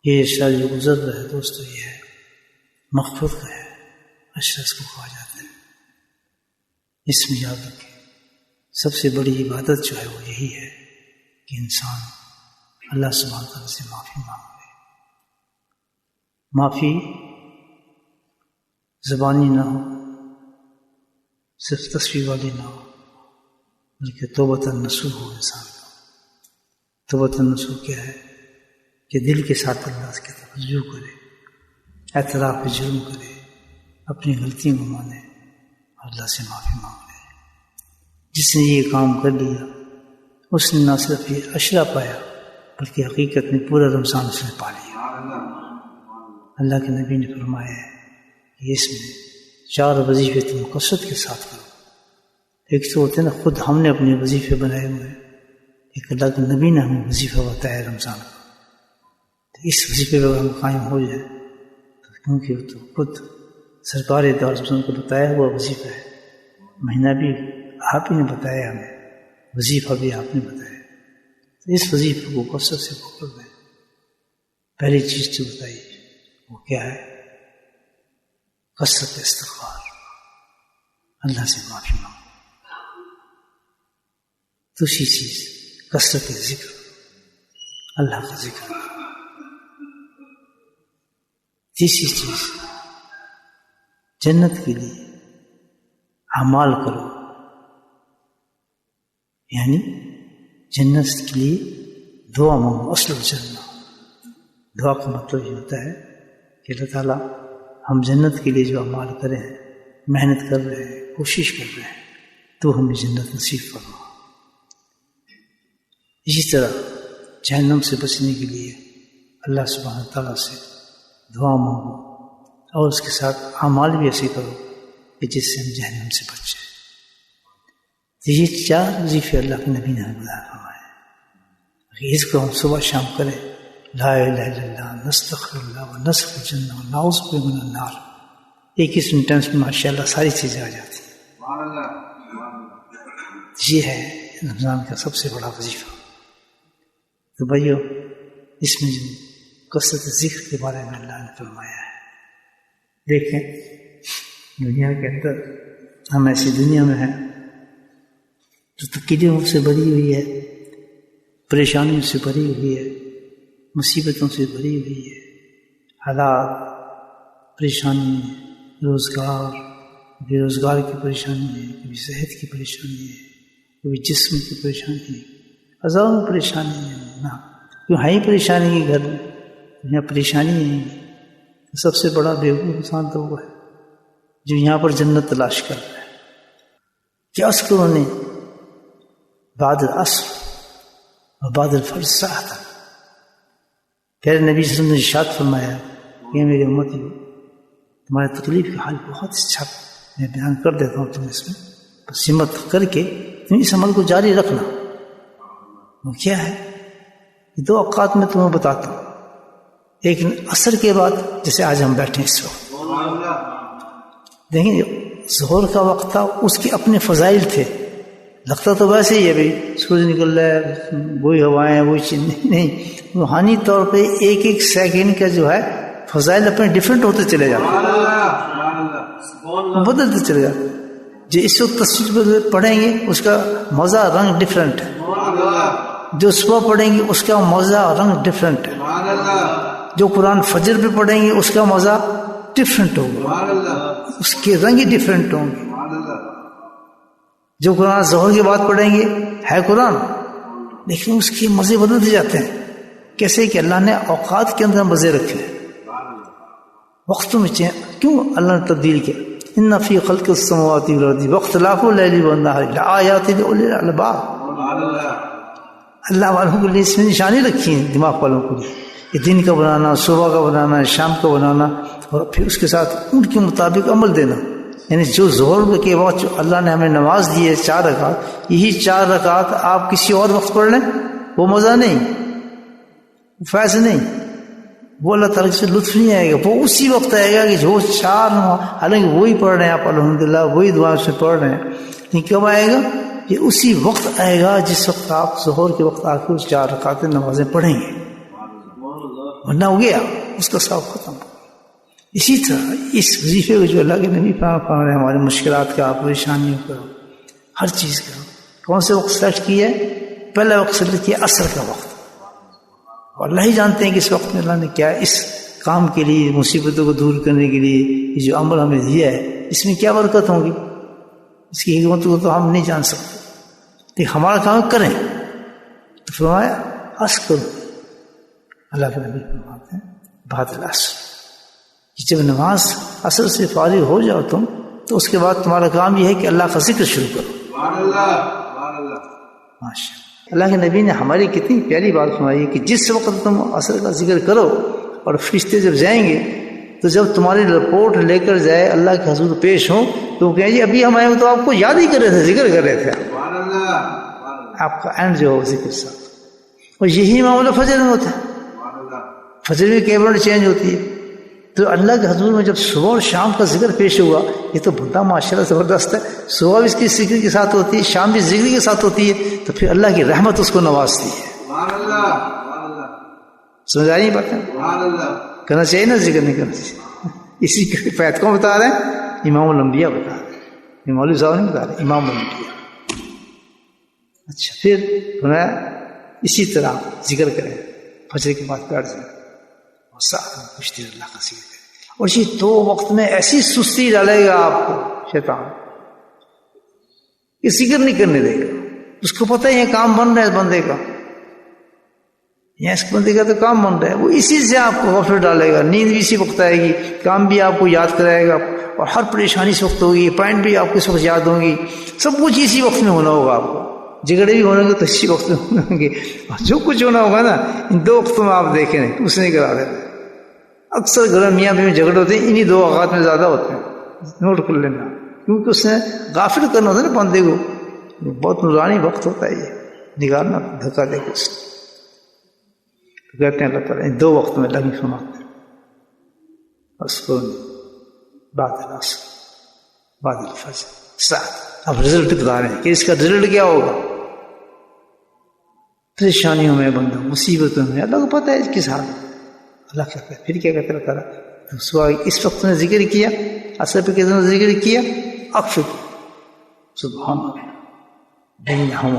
یہ عشرہ جو گزر رہا ہے دوستو، یہ ہے مغفرت کا ہے، عشرہ اس کو کہا جاتا ہے۔ اس میں یاد رکھیں سب سے بڑی عبادت جو ہے وہ یہی ہے کہ انسان اللہ سبحانہ وتعالیٰ سے معافی مانگ لے۔ معافی زبانی نہ ہو، صرف تصویر والی نہ ہو، بلکہ توبۃ النصوح ہو انسان کو۔ توبۃ النصوح کیا ہے؟ کہ دل کے ساتھ اللہ کی طرف رجوع کرے، اعتراف جرم کرے، اپنی غلطیوں کو مانے اور اللہ سے معافی مانگ لے۔ جس نے یہ کام کر لیا اس نے نہ صرف یہ عشرہ پایا بلکہ حقیقت میں پورا رمضان اس نے پا لیا۔ اللہ کے نبی نے فرمایا ہے کہ اس میں 4 وظیفے تم کثرت کے ساتھ کرو۔ ایک تو ہوتے ہیں نا خود ہم نے اپنے وظیفے بنائے ہوئے، ایک اللہ کے نبی نے ہمیں وظیفہ بتایا رمضان کا، تو اس وظیفے پہ ہم قائم ہو جائیں تو کیونکہ وہ تو خود سرکار دو عالم کو بتایا ہوا وظیفہ ہے، مہینہ بھی آپ ہی نے بتایا ہمیں، وظیفہ بھی آپ نے بتایا، تو اس وظیفے کو کثرت سے پکڑ لیں۔ پہلی چیز جو بتائی وہ کیا ہے؟ کثرت استغفار، اللہ سے معافی مانگو۔ دوسری چیز کثرت ذکر، اللہ کا ذکر۔ تیسری چیز جنت کے لیے اعمال کرو، یعنی جنت کے لیے دعا مانگو۔ اصل الجنہ، دعا کا مطلب یہ ہوتا ہے کہ اللہ تعالیٰ ہم جنت کے لیے جو اعمال کرے ہیں، محنت کر رہے ہیں، کوشش کر رہے ہیں، تو ہمیں جنت نصیب فرما۔ اسی طرح جہنم سے بچنے کے لیے اللہ سبحانہ تعالیٰ سے دعا مانگو اور اس کے ساتھ اعمال بھی ایسے کرو کہ جس سے ہم جہنم سے بچ جائیں۔ تو یہ 4 وظیفے اللہ کے نبی نے ہمیں بتایا فرمایا ہے، اس کو ہم صبح شام کریں، لا الہ الا اللہ، نستغفر اللہ ونسأل الجنہ ونعوذ بک من النار۔ ایک ہی سینٹینس میں ماشاءاللہ ساری چیزیں آ جاتی ہیں۔ یہ ہے رمضان کا سب سے بڑا وظیفہ۔ تو بھائیو، اس میں جو کثرت ذکر کے بارے میں اللہ نے فرمایا ہے، دیکھیں دنیا کے اندر ہم ایسی دنیا میں ہیں جو تکلیفوں سے بھری ہوئی ہے، پریشانیوں سے بھری ہوئی ہے، مصیبتوں سے بھری ہوئی ہے، حالات، پریشانی، روزگار، بے روزگار کی پریشانی ہے، کبھی صحت کی پریشانی ہے، کبھی جسم کی پریشانی ہے، ہزاروں پریشانی ہے نا، کیوں ہے ہی پریشانی کے گھر میں، یہاں پریشانی نہیں ہے۔ سب سے بڑا بیوقوف انسان تو وہ ہے جو یہاں پر جنت تلاش کر رہا ہے۔ کیا اس کو انہوں نے بعد العصر اور بعد الفجر ساعت، پھر نبی صلی اللہ علیہ وسلم نے ارشاد فرمایا کہ میری امتی ہو، تمہارے تکلیف کا حال بہت اچھا میں بیان کر دیتا ہوں تمہیں، اس میں بس ہمت کر کے تم اس عمل کو جاری رکھنا۔ وہ کیا ہے؟ یہ 2 اوقات میں تمہیں بتاتا ہوں۔ ایک عصر کے بعد، جیسے آج ہم بیٹھے ہیں اس وقت، دیکھیں ظہر کا وقت تھا، اس کے اپنے فضائل تھے، لگتا تو ویسے ہی ہے بھائی سورج نکل رہا ہے، وہی ہوائیں، وہی چیز، نہیں، روحانی طور پہ ایک ایک سیکنڈ کا جو ہے فضائل اپنے ڈفرینٹ ہوتے چلے جاتے ہیں، بدلتے چلے جاتے ہیں۔ جو اس وقت تصویر پڑھیں گے اس کا مزہ رنگ ڈفرینٹ ہے، جو صبح پڑھیں گے اس کا مزہ رنگ ڈفرینٹ ہے، جو قرآن فجر پہ پڑھیں گے اس کا مزہ ڈفرینٹ ہوگا، اس کے رنگ ہی ڈفرینٹ ہوں گے۔ جو قرآن ظہر کے بعد پڑھیں گے ہے قرآن، لیکن اس کے مزے بدلتے جاتے ہیں۔ کیسے کہ اللہ نے اوقات کے اندر مزے رکھے ہیں، وقتوں میں کیوں اللہ نے تبدیل کیا؟ ان فی خلق السماوات والارض واختلاف اللیل والنہار لآیات لأولی الالباب، اللہ والوں کے لیے اس میں نشانی رکھی ہیں، دماغ والوں کے لیے، یہ دن کا بنانا، صبح کا بنانا، شام کا بنانا، اور پھر اس کے ساتھ ان کے مطابق عمل دینا۔ یعنی جو ظہر کے بعد جو اللہ نے ہمیں نماز دی ہے 4 رکعت، یہی 4 رکعت آپ کسی اور وقت پڑھ لیں، وہ مزہ نہیں، فیض نہیں، وہ اللہ تعالیٰ سے لطف نہیں آئے گا۔ وہ اسی وقت آئے گا کہ جو 4، حالانکہ وہی پڑھ رہے ہیں آپ الحمدللہ، وہی دعا سے پڑھ رہے ہیں، لیکن کب آئے گا؟ یہ اسی وقت آئے گا جس وقت آپ ظہر کے وقت آ کے 4 رکعتیں نمازیں پڑھیں گے۔ ورنہ ہو گیا اس کا ثواب ختم. اسی طرح اس وظیفے کو جو اللہ کے نبی پاک رہے ہیں ہمارے مشکلات کا، پریشانیوں کا، ہر چیز کا کون سے وقت سلیکٹ کیا ہے؟ پہلا وقت سلیکٹ کیا عصر کا وقت. اور اللہ ہی جانتے ہیں کہ اس وقت میں اللہ نے کیا اس کام کے لیے، مصیبتوں کو دور کرنے کے لیے یہ جو عمل ہمیں دیا ہے اس میں کیا برکت ہوگی، اس کی حکمت کو تو ہم نہیں جان سکتے. لیکن ہمارا کام کریں تو فرمایا عصر کرو. اللہ کے نبی فرماتے ہیں بعد العصر، جب نماز عصر سے فارغ ہو جاؤ تم تو اس کے بعد تمہارا کام یہ ہے کہ اللہ کا ذکر شروع کرو. ماشاء اللہ کے نبی نے ہماری کتنی پیاری بات سنائی کہ جس وقت تم عصر کا ذکر کرو اور فرشتے جب جائیں گے تو جب تمہاری رپورٹ لے کر جائے اللہ کے حضور پیش ہوں تو کہیں جی ابھی ہم آئے تو آپ کو یاد ہی کر رہے تھے، ذکر کر رہے تھے. آپ کا اینڈ جو ہو ذکر ساتھ. اور یہی معاملہ فجر میں ہوتا ہے. فجر میں کیبنٹ چینج ہوتی ہے تو اللہ کے حضور میں جب صبح اور شام کا ذکر پیش ہوا، یہ تو بندہ ماشاءاللہ زبردست ہے. صبح بھی اس کی ذکر کے ساتھ ہوتی ہے، شام بھی ذکر کے ساتھ ہوتی ہے، تو پھر اللہ کی رحمت اس کو نوازتی ہے. سمجھ آئی بات ہے؟ کرنا چاہیے نا، ذکر نہیں کرنا چاہیے. اسی فیض کو بتا رہے ہیں، امام الانبیاء بتا رہے ہیں، مولوی صاحب نہیں بتا رہے، امام الانبیاء. اچھا پھر اسی طرح ذکر کریں، فجر کے بعد بیٹھ جائیں اور ساتھ کچھ دیر اللہ کا ذکر کریں. اور یہ دو وقت میں ایسی سستی ڈالے گا آپ کو شیطان کہ ذکر نہیں کرنے دے گا. اس کو پتہ ہے یہ کام بن رہا ہے اس بندے کا، یہ اس بندے کا تو کام بن رہا ہے. وہ اسی سے آپ کو غفلت ڈالے گا. نیند بھی اسی وقت آئے گی، کام بھی آپ کو یاد کرائے گا، اور ہر پریشانی اس وقت ہوگی، پوائنٹ بھی آپ کو اس وقت یاد ہوں گی. سب کچھ اسی وقت میں ہونا ہوگا. آپ کو جھگڑے بھی ہونے گے تو اسی وقت میں ہوں گے. جو کچھ ہونا ہوگا نا ان دو وقتوں میں آپ دیکھیں اس نہیں کرا دیتے. اکثر گھر میاں بیوی میں جھگڑے ہوتے ہیں انہی دو اوقات میں زیادہ ہوتے ہیں. نوٹ کر لینا، کیونکہ اس نے غافل کرنا ہوتا ہے نا بندے کو. بہت نورانی وقت ہوتا ہے یہ، نگارنا دھکا دے کے اس کہتے ہیں اللہ تعالیٰ ان دو وقت میں اللہ کی فرماتے ہیں بس بعد العصر بعد الفجر ساتھ. اب رزلٹ بتا رہے ہیں کہ اس کا رزلٹ کیا ہوگا. پریشانیوں میں بندہ، مصیبتوں میں، اللہ کو پتہ ہے کس حال میں. اللہ کہتا ہے پھر کیا کہتا ہے تعالیٰ صبح اس وقت نے ذکر کیا، عصر پہ کس نے ذکر کیا، اکفر سبحان اللہ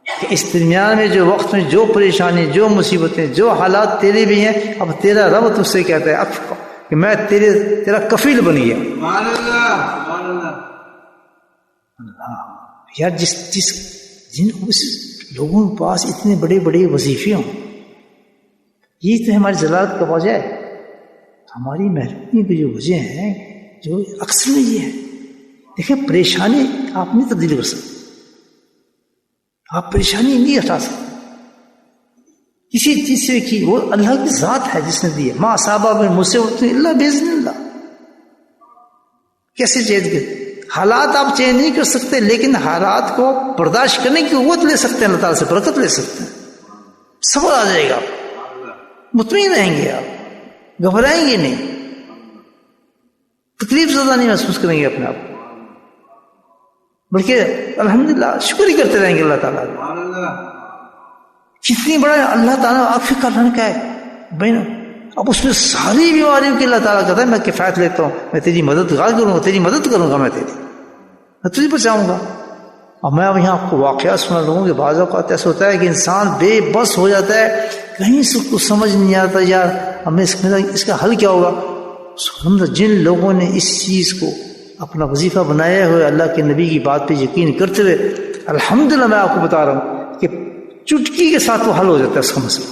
کہ اس درمیان میں جو وقت میں جو پریشانی، جو مصیبتیں، جو حالات تیرے بھی ہیں، اب تیرا رب تجھ سے کہتا ہے اکفر کہ میں تیرا کفیل بن گیا. اللہ یار جن لوگوں کے پاس اتنے بڑے بڑے وظیفے ہوں، یہ تو ہماری ضلالت کا وجہ ہے. ہماری محرومی کی جو وجہ ہیں جو اکثر میں یہ ہے. دیکھیں پریشانی آپ نہیں تبدیل کر سکتے، آپ پریشانی نہیں ہٹا سکتے کسی چیز سے کی. وہ اللہ کی ذات ہے جس نے دی ہے. ما اصابہ من مصیبۃ الا باذن اللہ. کیسے چینج کرتے؟ حالات آپ چینج نہیں کر سکتے لیکن حالات کو برداشت کرنے کی قوت لے سکتے ہیں. اللہ تعالیٰ سے برکت لے سکتے ہیں. صبر آ جائے گا، مطمئن رہیں گے، آپ گھبرائیں گے نہیں، تکلیف زیادہ نہیں محسوس کریں گے اپنے آپ کو، بلکہ الحمدللہ شکر ہی کرتے رہیں گے اللہ تعالیٰ. کتنی بڑا اللہ تعالیٰ آپ فکر کرنے کا ہے بہن. اب اس میں ساری بیماریوں کی اللہ تعالیٰ کہتا ہے میں کفایت لیتا ہوں، میں تیری مددگار کروں گا، تیری مدد کروں گا، میں تجھے بچاؤں گا. اور میں اب یہاں آپ کو واقعات سنا لوں کہ بعض اوقات ایسا ہوتا ہے کہ انسان بے بس ہو جاتا ہے، کہیں سے کچھ سمجھ نہیں آتا یار ہمیں اس کا حل کیا ہوگا. جن لوگوں نے اس چیز کو اپنا وظیفہ بنایا ہوئے اللہ کے نبی کی بات پہ یقین کرتے ہوئے، الحمدللہ میں آپ کو بتا رہا ہوں کہ چٹکی کے ساتھ وہ حل ہو جاتا ہے اس کا مسئلہ.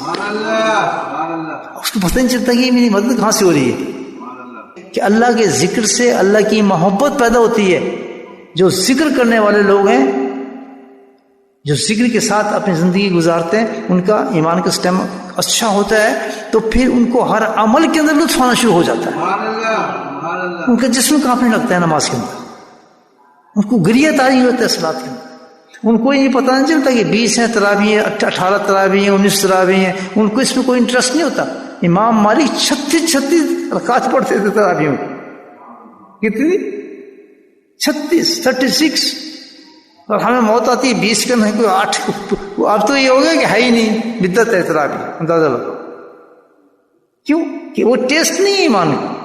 اس کو پتہ نہیں چلتا کہ میری مدد کہاں سے ہو رہی ہے، کہ اللہ کے ذکر سے اللہ کی محبت پیدا ہوتی ہے. جو ذکر کرنے والے لوگ ہیں، جو ذکر کے ساتھ اپنی زندگی گزارتے ہیں، ان کا ایمان کا سسٹم اچھا ہوتا ہے تو پھر ان کو ہر عمل کے اندر لطف آنا شروع ہو جاتا ہے. ان کا جسم کانپنے لگتا ہے نماز کے اندر، ان کو گریہ تاری ہوتا ہے صلاۃ کے اندر. ان کو یہ پتہ نہیں چلتا کہ 20 ہیں تراویح ہیں، 18 تراویح ہیں، 19 تراویح ہیں. ان کو اس میں کوئی انٹرسٹ نہیں ہوتا. امام مالک 36 رکعت پڑھتے تھے تراویحوں کی. کتنی؟ 36. اور ہمیں موت آتی ہے 20 کا نہیں کوئی 8. اب تو یہ ہو گیا کہ ہے ہی نہیں، بدعت ہے تراویح. اندازہ لگاؤ کیوں کہ وہ ٹیسٹ نہیں ہے ایمان کا.